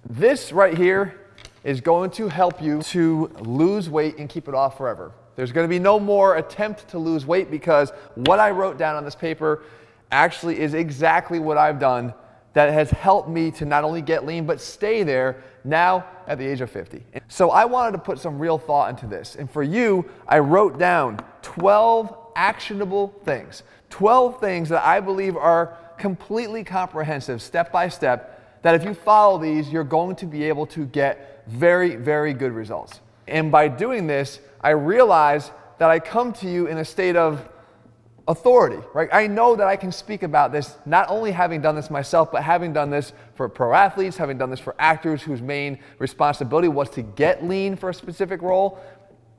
This right here is going to help you to lose weight and keep it off forever. There's going to be no more attempt to lose weight because what I wrote down on this paper actually is exactly what I've done that has helped me to not only get lean but stay there now at the age of 50. So I wanted to put some real thought into this. And for you, I wrote down 12 actionable things. 12 things that I believe are completely comprehensive, step by step, that if you follow these, you're going to be able to get very, very good results. And by doing this, I realize that I come to you in a state of authority, right? I know that I can speak about this, not only having done this myself, but having done this for pro athletes, having done this for actors whose main responsibility was to get lean for a specific role,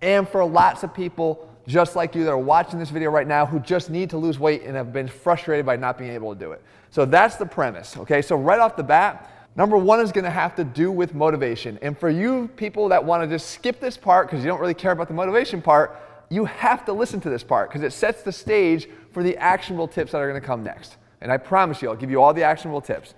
and for lots of people just like you that are watching this video right now who just need to lose weight and have been frustrated by not being able to do it. So that's the premise, okay? So right off the bat, number one is gonna have to do with motivation. And for you people that wanna just skip this part because you don't really care about the motivation part, you have to listen to this part because it sets the stage for the actionable tips that are going to come next. And I promise you, I'll give you all the actionable tips.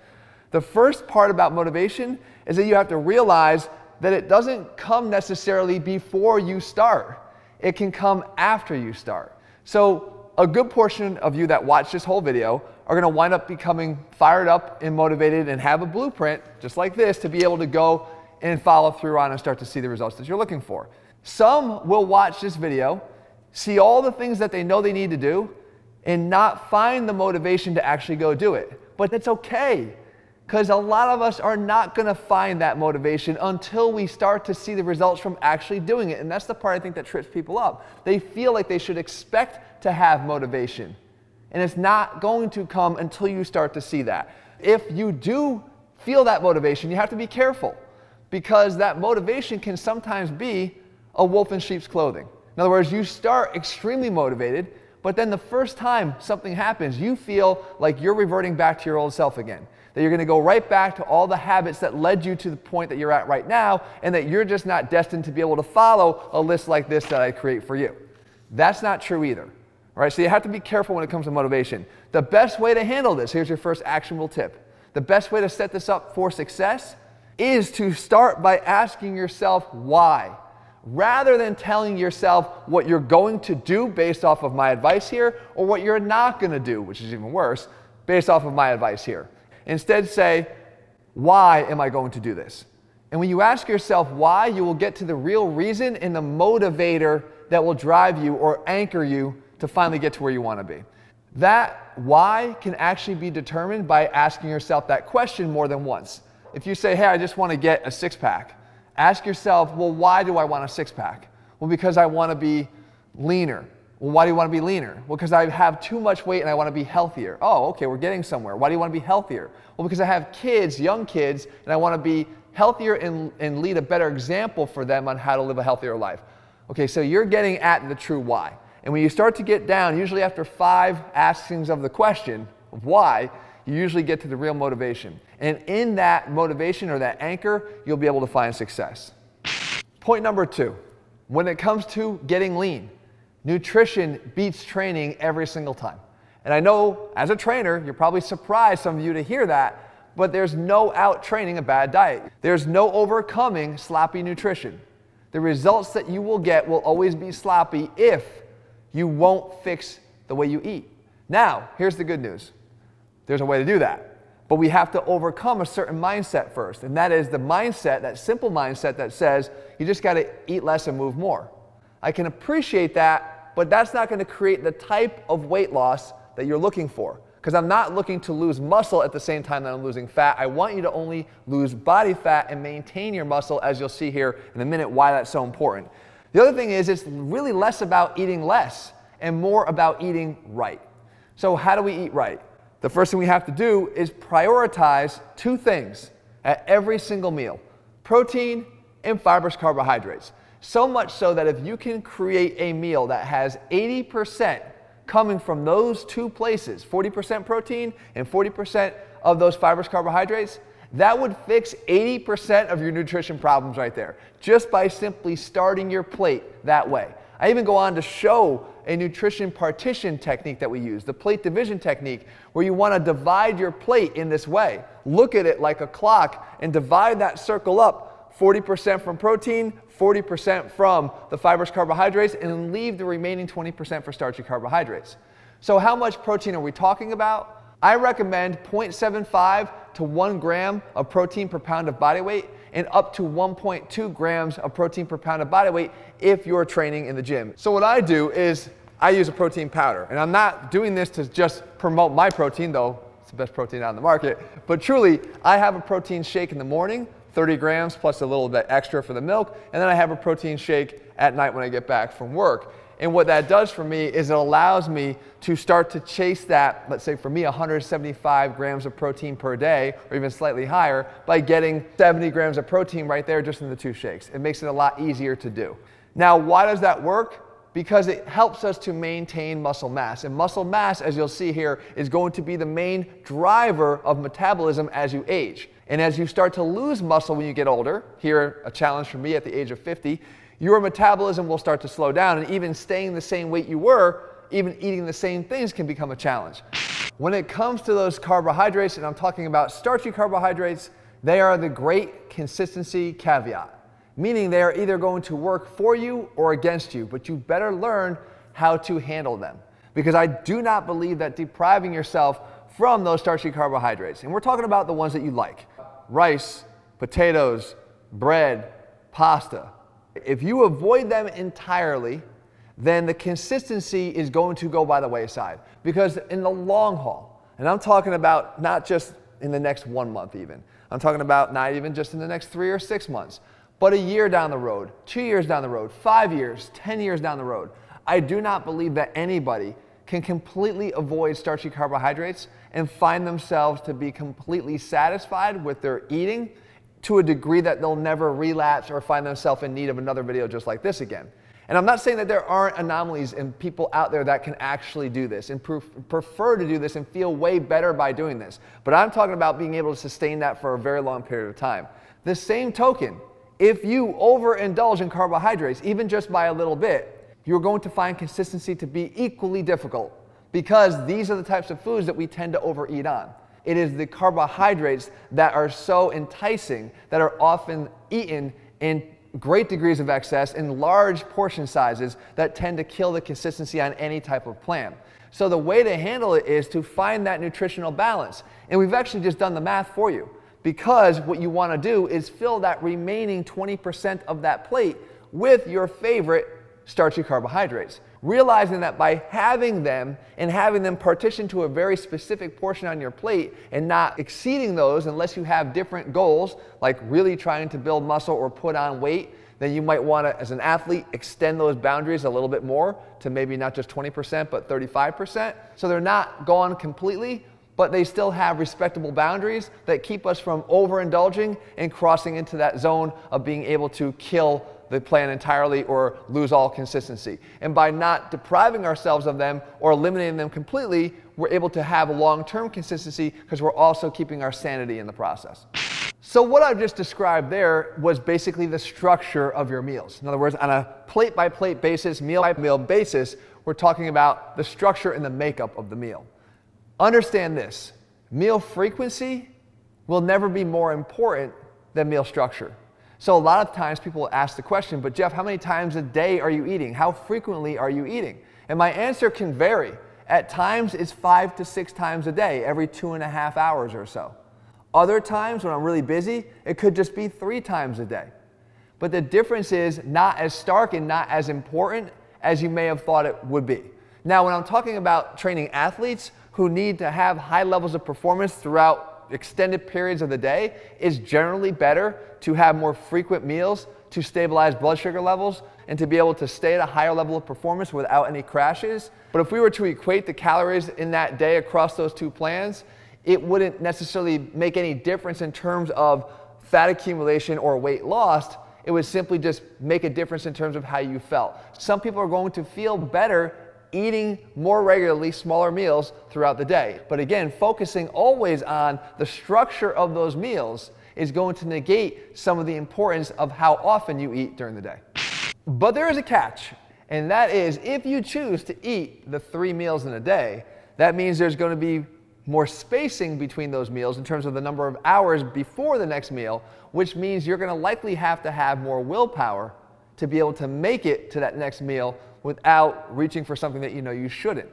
The first part about motivation is that you have to realize that it doesn't come necessarily before you start. It can come after you start. So a good portion of you that watch this whole video are going to wind up becoming fired up and motivated and have a blueprint just like this to be able to go and follow through on and start to see the results that you're looking for. Some will watch this video, see all the things that they know they need to do, and not find the motivation to actually go do it. But that's okay, because a lot of us are not going to find that motivation until we start to see the results from actually doing it. And that's the part I think that trips people up. They feel like they should expect to have motivation, and it's not going to come until you start to see that. If you do feel that motivation, you have to be careful, because that motivation can sometimes be a wolf in sheep's clothing. In other words, you start extremely motivated, but then the first time something happens, you feel like you're reverting back to your old self again. That you're gonna go right back to all the habits that led you to the point that you're at right now, and that you're just not destined to be able to follow a list like this that I create for you. That's not true either. All right, so you have to be careful when it comes to motivation. The best way to handle this, here's your first actionable tip. The best way to set this up for success is to start by asking yourself why. Rather than telling yourself what you're going to do based off of my advice here, or what you're not going to do, which is even worse, based off of my advice here. Instead say, why am I going to do this? And when you ask yourself why, you will get to the real reason and the motivator that will drive you or anchor you to finally get to where you want to be. That why can actually be determined by asking yourself that question more than once. If you say, hey, I just want to get a six-pack, ask yourself, well, why do I want a six-pack? Well, because I want to be leaner. Well, why do you want to be leaner? Well, because I have too much weight and I want to be healthier. Oh, okay, we're getting somewhere. Why do you want to be healthier? Well, because I have kids, young kids, and I want to be healthier and lead a better example for them on how to live a healthier life. Okay, so you're getting at the true why. And when you start to get down, usually after 5 askings of the question of why, you usually get to the real motivation. And in that motivation or that anchor, you'll be able to find success. Point number 2, when it comes to getting lean, nutrition beats training every single time. And I know as a trainer, you're probably surprised, some of you, to hear that, but there's no out-training a bad diet. There's no overcoming sloppy nutrition. The results that you will get will always be sloppy if you won't fix the way you eat. Now, here's the good news. There's a way to do that. But we have to overcome a certain mindset first. And that is the mindset, that simple mindset that says you just got to eat less and move more. I can appreciate that, but that's not going to create the type of weight loss that you're looking for. Because I'm not looking to lose muscle at the same time that I'm losing fat. I want you to only lose body fat and maintain your muscle, as you'll see here in a minute why that's so important. The other thing is it's really less about eating less and more about eating right. So how do we eat right? The first thing we have to do is prioritize 2 things at every single meal: protein and fibrous carbohydrates. So much so that if you can create a meal that has 80% coming from those 2 places, 40% protein and 40% of those fibrous carbohydrates, that would fix 80% of your nutrition problems right there, just by simply starting your plate that way. I even go on to show a nutrition partition technique that we use, the plate division technique, where you want to divide your plate in this way. look at it like a clock and divide that circle up, 40% from protein, 40% from the fibrous carbohydrates, and leave the remaining 20% for starchy carbohydrates. So how much protein are we talking about? I recommend 0.75 to 1 gram of protein per pound of body weight and up to 1.2 grams of protein per pound of body weight if you're training in the gym. So what I do is I use a protein powder, and I'm not doing this to just promote my protein, though it's the best protein out in the market, but truly I have a protein shake in the morning, 30 grams plus a little bit extra for the milk, and then I have a protein shake at night when I get back from work. And what that does for me is it allows me to start to chase that, let's say for me, 175 grams of protein per day, or even slightly higher, by getting 70 grams of protein right there just in the 2 shakes. It makes it a lot easier to do. Now, why does that work? Because it helps us to maintain muscle mass. And muscle mass, as you'll see here, is going to be the main driver of metabolism as you age. And as you start to lose muscle when you get older, here a challenge for me at the age of 50, your metabolism will start to slow down, and even staying the same weight you were, even eating the same things can become a challenge. When it comes to those carbohydrates, and I'm talking about starchy carbohydrates, they are the great consistency caveat, meaning they are either going to work for you or against you, but you better learn how to handle them. Because I do not believe that depriving yourself from those starchy carbohydrates, and we're talking about the ones that you like, rice, potatoes, bread, pasta. If you avoid them entirely, then the consistency is going to go by the wayside. Because in the long haul, and I'm talking about not just in the next 1 month even, I'm talking about not even just in the next 3 or 6 months, but a year down the road, 2 years down the road, 5 years, 10 years down the road, I do not believe that anybody can completely avoid starchy carbohydrates and find themselves to be completely satisfied with their eating to a degree that they'll never relapse or find themselves in need of another video just like this again. And I'm not saying that there aren't anomalies and people out there that can actually do this and prefer to do this and feel way better by doing this. But I'm talking about being able to sustain that for a very long period of time. The same token, if you overindulge in carbohydrates, even just by a little bit, you're going to find consistency to be equally difficult, because these are the types of foods that we tend to overeat on. It is the carbohydrates that are so enticing that are often eaten in great degrees of excess in large portion sizes that tend to kill the consistency on any type of plan. So the way to handle it is to find that nutritional balance. And we've actually just done the math for you, because what you want to do is fill that remaining 20% of that plate with your favorite starchy carbohydrates, realizing that by having them and having them partitioned to a very specific portion on your plate and not exceeding those unless you have different goals, like really trying to build muscle or put on weight, then you might want to, as an athlete, extend those boundaries a little bit more to maybe not just 20%, but 35%. So they're not gone completely, but they still have respectable boundaries that keep us from overindulging and crossing into that zone of being able to kill the plan entirely or lose all consistency. And by not depriving ourselves of them or eliminating them completely, we're able to have a long-term consistency because we're also keeping our sanity in the process. So what I've just described there was basically the structure of your meals. In other words, on a plate-by-plate basis, meal-by-meal basis, we're talking about the structure and the makeup of the meal. Understand this, meal frequency will never be more important than meal structure. So a lot of times people ask the question, but Jeff, how many times a day are you eating? How frequently are you eating? And my answer can vary. At times it's 5 to 6 times a day, every 2.5 hours or so. Other times when I'm really busy, it could just be 3 times a day. But the difference is not as stark and not as important as you may have thought it would be. Now, when I'm talking about training athletes who need to have high levels of performance throughout extended periods of the day, it's generally better to have more frequent meals to stabilize blood sugar levels and to be able to stay at a higher level of performance without any crashes. But if we were to equate the calories in that day across those 2 plans, it wouldn't necessarily make any difference in terms of fat accumulation or weight lost. It would simply just make a difference in terms of how you felt. Some people are going to feel better eating more regularly smaller meals throughout the day. But again, focusing always on the structure of those meals is going to negate some of the importance of how often you eat during the day. But there is a catch, and that is if you choose to eat the 3 meals in a day, that means there's going to be more spacing between those meals in terms of the number of hours before the next meal, which means you're going to likely have to have more willpower to be able to make it to that next meal without reaching for something that you know you shouldn't.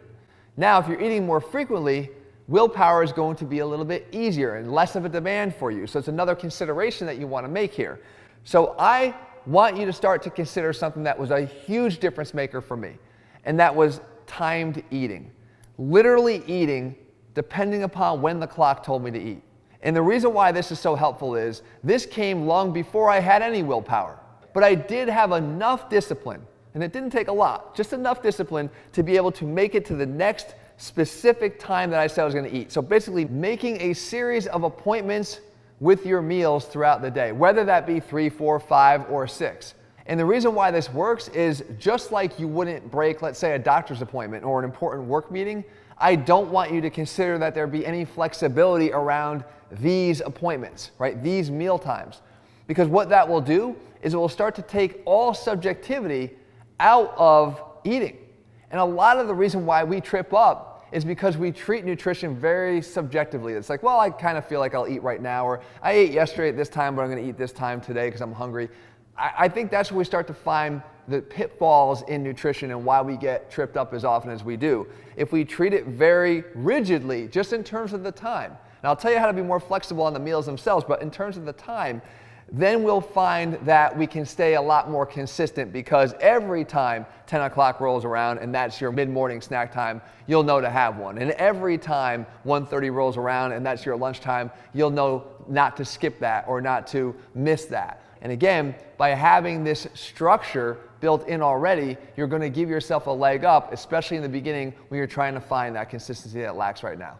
Now, if you're eating more frequently, willpower is going to be a little bit easier and less of a demand for you. So it's another consideration that you want to make here. So I want you to start to consider something that was a huge difference maker for me, and that was timed eating. Literally eating depending upon when the clock told me to eat. And the reason why this is so helpful is this came long before I had any willpower. But I did have enough discipline, and it didn't take a lot, just enough discipline to be able to make it to the next specific time that I said I was going to eat. So basically making a series of appointments with your meals throughout the day, whether that be 3, 4, 5, or 6. And the reason why this works is just like you wouldn't break, let's say, a doctor's appointment or an important work meeting, I don't want you to consider that there be any flexibility around these appointments, right? These meal times. Because what that will do is it will start to take all subjectivity out of eating. And a lot of the reason why we trip up is because we treat nutrition very subjectively. It's like, well, I kind of feel like I'll eat right now, or I ate yesterday at this time, but I'm going to eat this time today because I'm hungry. I think that's where we start to find the pitfalls in nutrition and why we get tripped up as often as we do. If we treat it very rigidly, just in terms of the time, and I'll tell you how to be more flexible on the meals themselves, but in terms of the time, then we'll find that we can stay a lot more consistent, because every time 10 o'clock rolls around and that's your mid-morning snack time, you'll know to have one. And every time 1:30 rolls around and that's your lunchtime, you'll know not to skip that or not to miss that. And again, by having this structure built in already, you're going to give yourself a leg up, especially in the beginning when you're trying to find that consistency that lacks right now.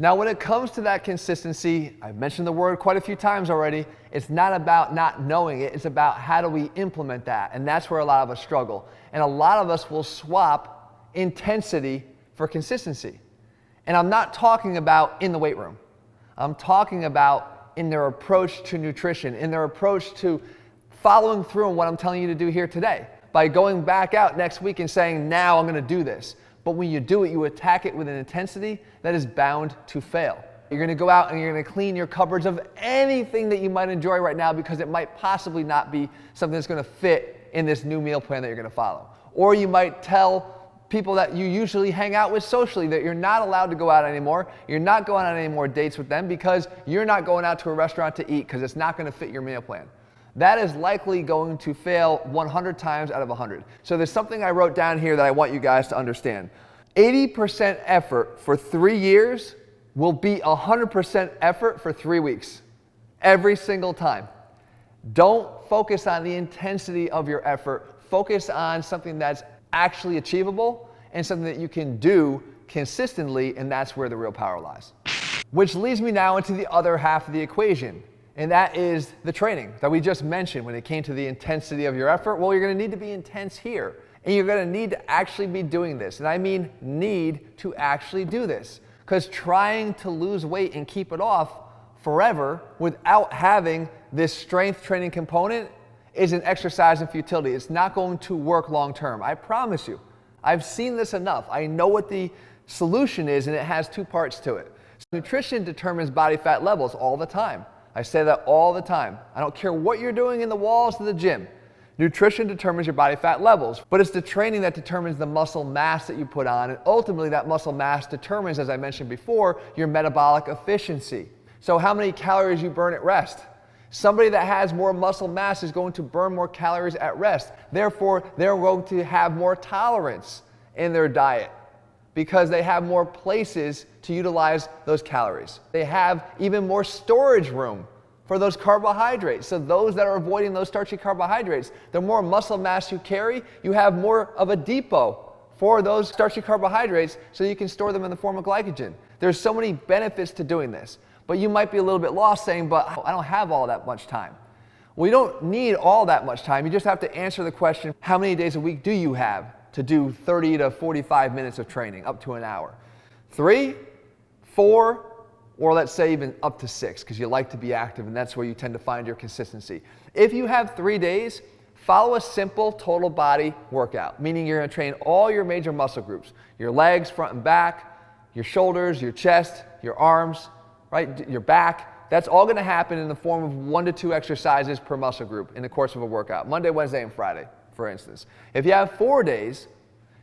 Now, when it comes to that consistency, I've mentioned the word quite a few times already. It's not about not knowing it. It's about how do we implement that. And that's where a lot of us struggle. And a lot of us will swap intensity for consistency. And I'm not talking about in the weight room. I'm talking about in their approach to nutrition, in their approach to following through on what I'm telling you to do here today, by going back out next week and saying, now I'm going to do this. But when you do it, you attack it with an intensity that is bound to fail. You're going to go out and you're going to clean your cupboards of anything that you might enjoy right now, because it might possibly not be something that's going to fit in this new meal plan that you're going to follow. Or you might tell people that you usually hang out with socially that you're not allowed to go out anymore. You're not going on any more dates with them because you're not going out to a restaurant to eat because it's not going to fit your meal plan. That is likely going to fail 100 times out of 100. So there's something I wrote down here that I want you guys to understand. 80% effort for 3 years will be 100% effort for 3 weeks. Every single time. Don't focus on the intensity of your effort. Focus on something that's actually achievable and something that you can do consistently, and that's where the real power lies. Which leads me now into the other half of the equation, and that is the training that we just mentioned when it came to the intensity of your effort. Well, you're going to need to be intense here, and you're going to need to actually be doing this. And I mean need to actually do this, because trying to lose weight and keep it off forever without having this strength training component is an exercise in futility. It's not going to work long term. I promise you. I've seen this enough. I know what the solution is, and it has 2 parts to it. So nutrition determines body fat levels all the time. I say that all the time. I don't care what you're doing in the walls of the gym. Nutrition determines your body fat levels, but it's the training that determines the muscle mass that you put on, and ultimately that muscle mass determines, as I mentioned before, your metabolic efficiency. So how many calories you burn at rest. Somebody that has more muscle mass is going to burn more calories at rest. Therefore, they're going to have more tolerance in their diet because they have more places to utilize those calories. They have even more storage room for those carbohydrates. So those that are avoiding those starchy carbohydrates, the more muscle mass you carry, you have more of a depot for those starchy carbohydrates so you can store them in the form of glycogen. There's so many benefits to doing this. But you might be a little bit lost saying, but I don't have all that much time. Well, you don't need all that much time. You just have to answer the question, how many days a week do you have to do 30 to 45 minutes of training, up to an hour? 3, 4, or let's say even up to 6, because you like to be active, and that's where you tend to find your consistency. If you have 3 days, follow a simple total body workout, meaning you're going to train all your major muscle groups, your legs, front and back, your shoulders, your chest, your arms, right, your back. That's all going to happen in the form of 1 to 2 exercises per muscle group in the course of a workout, Monday, Wednesday, and Friday, for instance. If you have 4 days,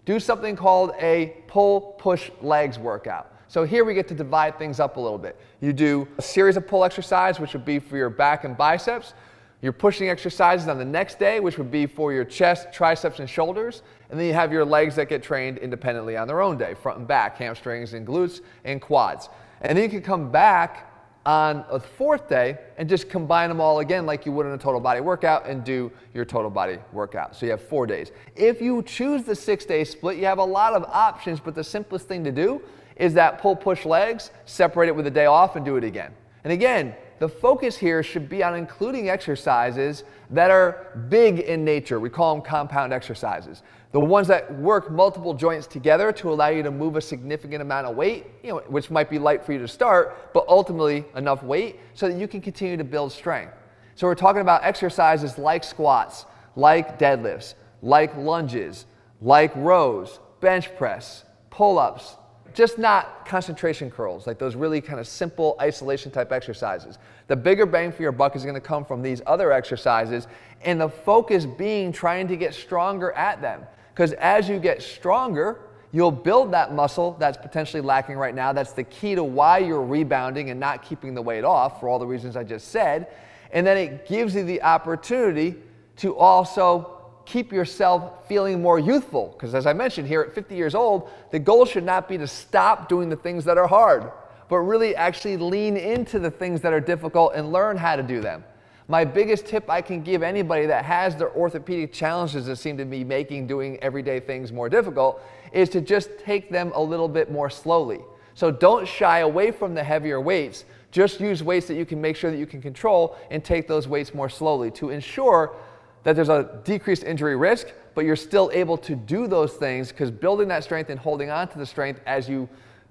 do something called a pull-push legs workout. So here we get to divide things up a little bit. You do a series of pull exercises, which would be for your back and biceps. Your pushing exercises on the next day, which would be for your chest, triceps, and shoulders. And then you have your legs that get trained independently on their own day, front and back, hamstrings and glutes and quads. And then you can come back on a 4th day and just combine them all again like you would in a total body workout and do your total body workout. So you have 4 days. If you choose the 6-day split, you have a lot of options, but the simplest thing to do is that pull-push legs, separate it with a day off and do it again. And again, the focus here should be on including exercises that are big in nature. We call them compound exercises. The ones that work multiple joints together to allow you to move a significant amount of weight, which might be light for you to start, but ultimately enough weight so that you can continue to build strength. So we're talking about exercises like squats, like deadlifts, like lunges, like rows, bench press, pull-ups, just not concentration curls, like those really kind of simple isolation type exercises. The bigger bang for your buck is going to come from these other exercises, and the focus being trying to get stronger at them. Because as you get stronger, you'll build that muscle that's potentially lacking right now. That's the key to why you're rebounding and not keeping the weight off for all the reasons I just said. And then it gives you the opportunity to also keep yourself feeling more youthful. Because as I mentioned here, at 50 years old, the goal should not be to stop doing the things that are hard, but really actually lean into the things that are difficult and learn how to do them. My biggest tip I can give anybody that has their orthopedic challenges that seem to be making doing everyday things more difficult is to just take them a little bit more slowly. So don't shy away from the heavier weights. Just use weights that you can make sure that you can control and take those weights more slowly to ensure that there's a decreased injury risk, but you're still able to do those things, because building that strength and holding on to the strength as you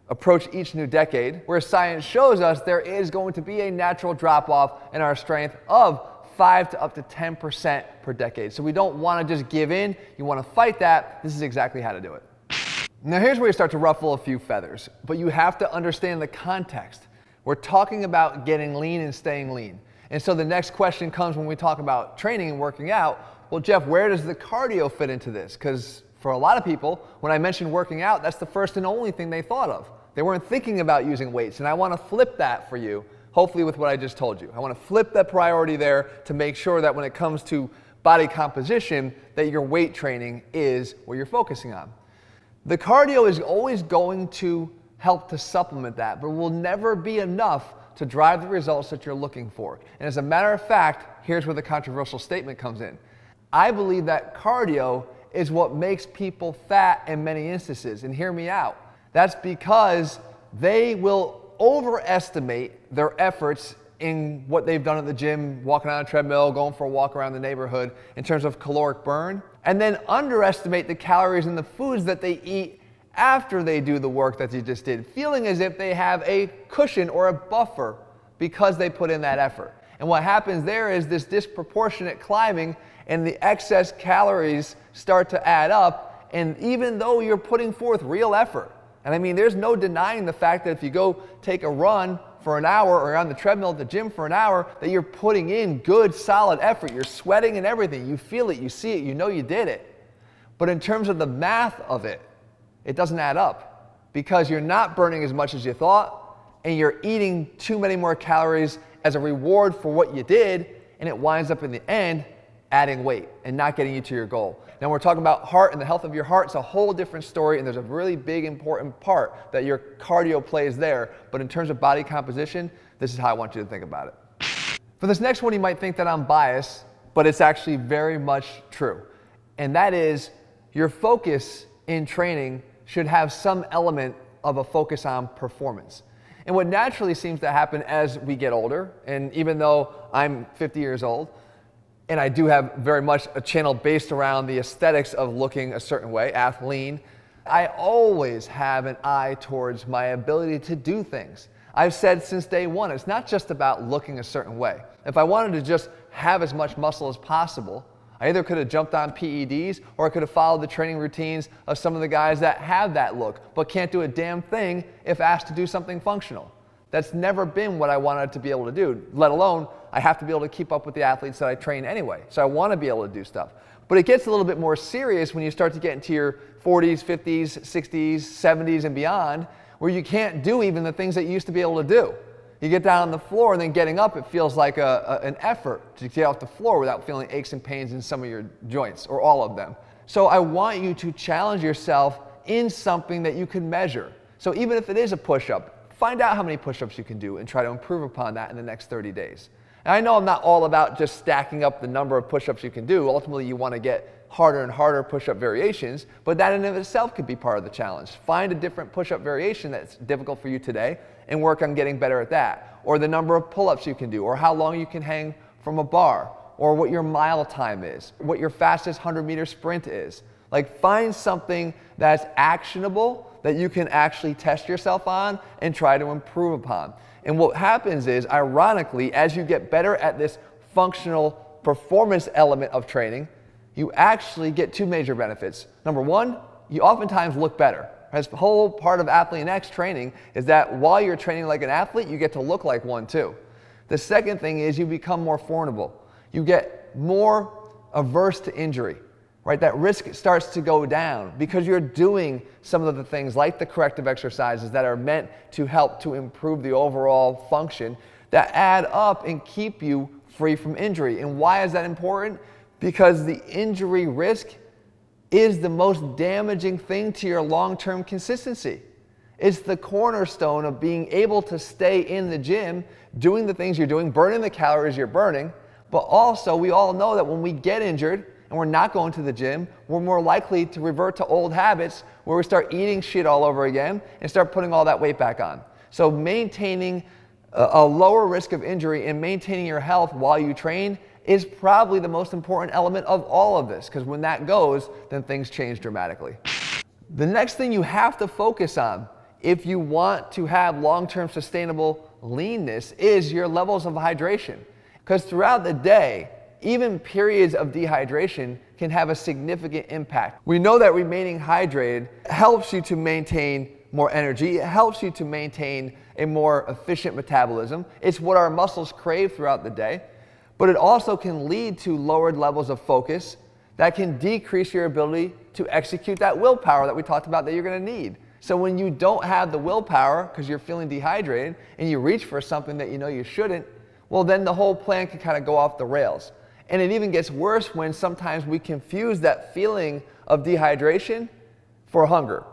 approach each new decade, where science shows us there is going to be a natural drop-off in our strength of 5 to up to 10% per decade. So we don't want to just give in. You want to fight that. This is exactly how to do it. Now here's where you start to ruffle a few feathers, but you have to understand the context. We're talking about getting lean and staying lean. And so the next question comes when we talk about training and working out. Well, Jeff, where does the cardio fit into this? Because for a lot of people, when I mentioned working out, that's the first and only thing they thought of. They weren't thinking about using weights. And I want to flip that for you, hopefully with what I just told you. I want to flip that priority there to make sure that when it comes to body composition, that your weight training is what you're focusing on. The cardio is always going to help to supplement that, but will never be enough to drive the results that you're looking for. And as a matter of fact, here's where the controversial statement comes in. I believe that cardio is what makes people fat in many instances, and hear me out. That's because they will overestimate their efforts in what they've done at the gym, walking on a treadmill, going for a walk around the neighborhood in terms of caloric burn, and then underestimate the calories in the foods that they eat after they do the work that they just did, feeling as if they have a cushion or a buffer because they put in that effort. And what happens there is this disproportionate climbing, and the excess calories start to add up, and even though you're putting forth real effort, and I mean, there's no denying the fact that if you go take a run for an hour or on the treadmill at the gym for an hour, that you're putting in good, solid effort. You're sweating and everything. You feel it, you see it, you know you did it. But in terms of the math of it, it doesn't add up, because you're not burning as much as you thought, and you're eating too many more calories as a reward for what you did, and it winds up in the end adding weight and not getting you to your goal. Now we're talking about heart and the health of your heart. It's a whole different story, and there's a really big important part that your cardio plays there. But in terms of body composition, this is how I want you to think about it. For this next one, you might think that I'm biased, but it's actually very much true. And that is, your focus in training should have some element of a focus on performance. And what naturally seems to happen as we get older, and even though I'm 50 years old, and I do have very much a channel based around the aesthetics of looking a certain way, ATHLEAN, I always have an eye towards my ability to do things. I've said since day one, it's not just about looking a certain way. If I wanted to just have as much muscle as possible, I either could have jumped on PEDs or I could have followed the training routines of some of the guys that have that look but can't do a damn thing if asked to do something functional. That's never been what I wanted to be able to do, let alone I have to be able to keep up with the athletes that I train anyway. So I want to be able to do stuff. But it gets a little bit more serious when you start to get into your 40s, 50s, 60s, 70s and beyond, where you can't do even the things that you used to be able to do. You get down on the floor and then getting up, it feels like an effort to get off the floor without feeling aches and pains in some of your joints or all of them. So I want you to challenge yourself in something that you can measure. So even if it is a push-up, find out how many push-ups you can do and try to improve upon that in the next 30 days. And I know I'm not all about just stacking up the number of push-ups you can do. Ultimately, you want to get harder and harder push-up variations, but that in and of itself could be part of the challenge. Find a different push-up variation that's difficult for you today and work on getting better at that. Or the number of pull-ups you can do, or how long you can hang from a bar, or what your mile time is, what your fastest 100-meter sprint is. Like, find something that's actionable that you can actually test yourself on and try to improve upon. And what happens is, ironically, as you get better at this functional performance element of training, you actually get two major benefits. Number one, you oftentimes look better. This whole part of ATHLEAN-X training is that while you're training like an athlete, you get to look like one too. The second thing is you become more formidable. You get more averse to injury, right? That risk starts to go down because you're doing some of the things like the corrective exercises that are meant to help to improve the overall function that add up and keep you free from injury. And why is that important? Because the injury risk is the most damaging thing to your long-term consistency. It's the cornerstone of being able to stay in the gym, doing the things you're doing, burning the calories you're burning, but also we all know that when we get injured and we're not going to the gym, we're more likely to revert to old habits where we start eating shit all over again and start putting all that weight back on. So maintaining a lower risk of injury and maintaining your health while you train is probably the most important element of all of this, because when that goes, then things change dramatically. The next thing you have to focus on if you want to have long-term sustainable leanness is your levels of hydration. Because throughout the day, even periods of dehydration can have a significant impact. We know that remaining hydrated helps you to maintain more energy. It helps you to maintain a more efficient metabolism. It's what our muscles crave throughout the day. But it also can lead to lowered levels of focus that can decrease your ability to execute that willpower that we talked about that you're going to need. So when you don't have the willpower because you're feeling dehydrated and you reach for something that you know you shouldn't, well, then the whole plan can kind of go off the rails. And it even gets worse when sometimes we confuse that feeling of dehydration for hunger.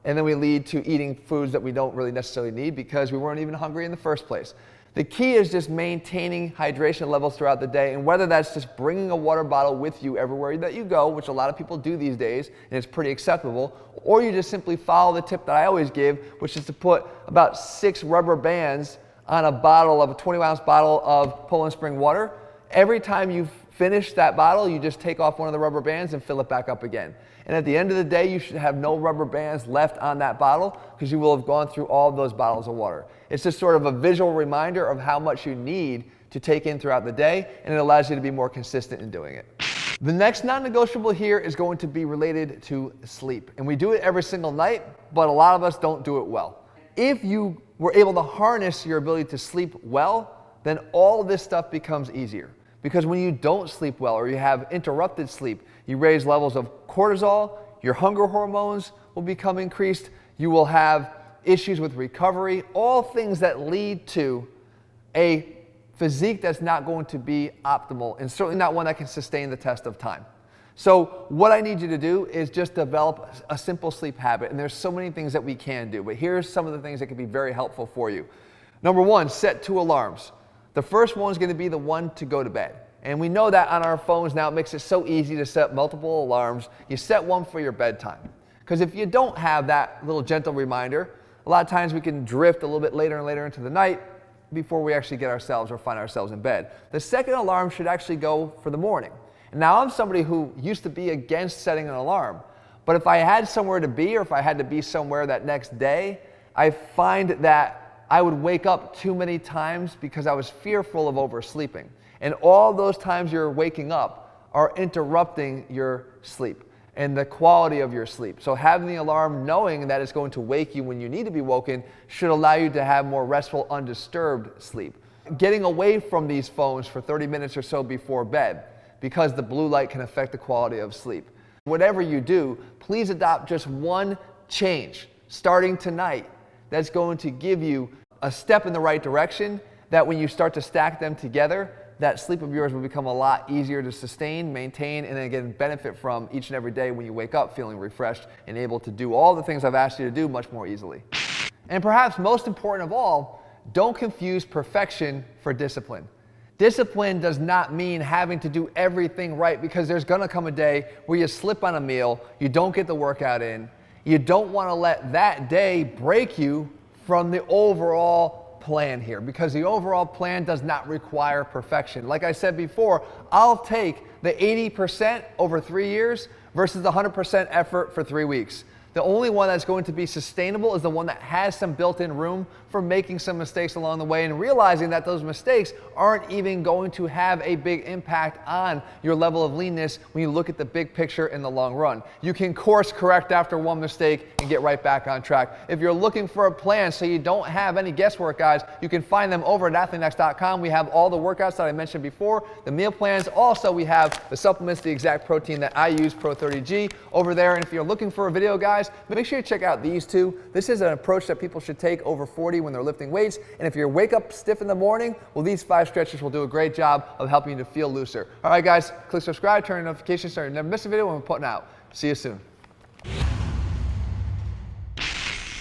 And then we lead to eating foods that we don't really necessarily need because we weren't even hungry in the first place. The key is just maintaining hydration levels throughout the day, and whether that's just bringing a water bottle with you everywhere that you go, which a lot of people do these days, and it's pretty acceptable, or you just simply follow the tip that I always give, which is to put about 6 rubber bands on a 20-ounce bottle of Poland Spring water. Every time you finish that bottle, you just take off one of the rubber bands and fill it back up again. And at the end of the day, you should have no rubber bands left on that bottle because you will have gone through all of those bottles of water. It's just sort of a visual reminder of how much you need to take in throughout the day, and it allows you to be more consistent in doing it. The next non-negotiable here is going to be related to sleep. And we do it every single night, but a lot of us don't do it well. If you were able to harness your ability to sleep well, then all this stuff becomes easier. Because when you don't sleep well or you have interrupted sleep, you raise levels of cortisol, your hunger hormones will become increased, you will have issues with recovery, all things that lead to a physique that's not going to be optimal and certainly not one that can sustain the test of time. So what I need you to do is just develop a simple sleep habit, and there's so many things that we can do, but here's some of the things that can be very helpful for you. Number one, set 2 alarms. The first one is going to be the one to go to bed. And we know that on our phones now, it makes it so easy to set multiple alarms. You set one for your bedtime. Because if you don't have that little gentle reminder, a lot of times we can drift a little bit later and later into the night before we actually get ourselves or find ourselves in bed. The second alarm should actually go for the morning. And now I'm somebody who used to be against setting an alarm. But if I had somewhere to be or if I had to be somewhere that next day, I find that I would wake up too many times because I was fearful of oversleeping. And all those times you're waking up are interrupting your sleep and the quality of your sleep. So having the alarm, knowing that it's going to wake you when you need to be woken, should allow you to have more restful, undisturbed sleep. Getting away from these phones for 30 minutes or so before bed, because the blue light can affect the quality of sleep. Whatever you do, please adopt just one change starting tonight that's going to give you a step in the right direction, that when you start to stack them together, that sleep of yours will become a lot easier to sustain, maintain, and again benefit from each and every day when you wake up feeling refreshed and able to do all the things I've asked you to do much more easily. And perhaps most important of all, don't confuse perfection for discipline. Discipline does not mean having to do everything right, because there's going to come a day where you slip on a meal, you don't get the workout in. You don't want to let that day break you from the overall plan here, because the overall plan does not require perfection. Like I said before, I'll take the 80% over 3 years versus the 100% effort for 3 weeks. The only one that's going to be sustainable is the one that has some built-in room for making some mistakes along the way and realizing that those mistakes aren't even going to have a big impact on your level of leanness when you look at the big picture in the long run. You can course correct after one mistake and get right back on track. If you're looking for a plan so you don't have any guesswork, guys, you can find them over at ATHLEAN-X.com. We have all the workouts that I mentioned before, the meal plans. Also, we have the supplements, the exact protein that I use, Pro 30G, over there. And if you're looking for a video, guys, make sure you check out these two. This is an approach that people should take over 40 when they're lifting weights. And if you wake up stiff in the morning, well, these 5 stretches will do a great job of helping you to feel looser. All right, guys, click subscribe, turn on notifications so you never miss a video when we're putting out. See you soon.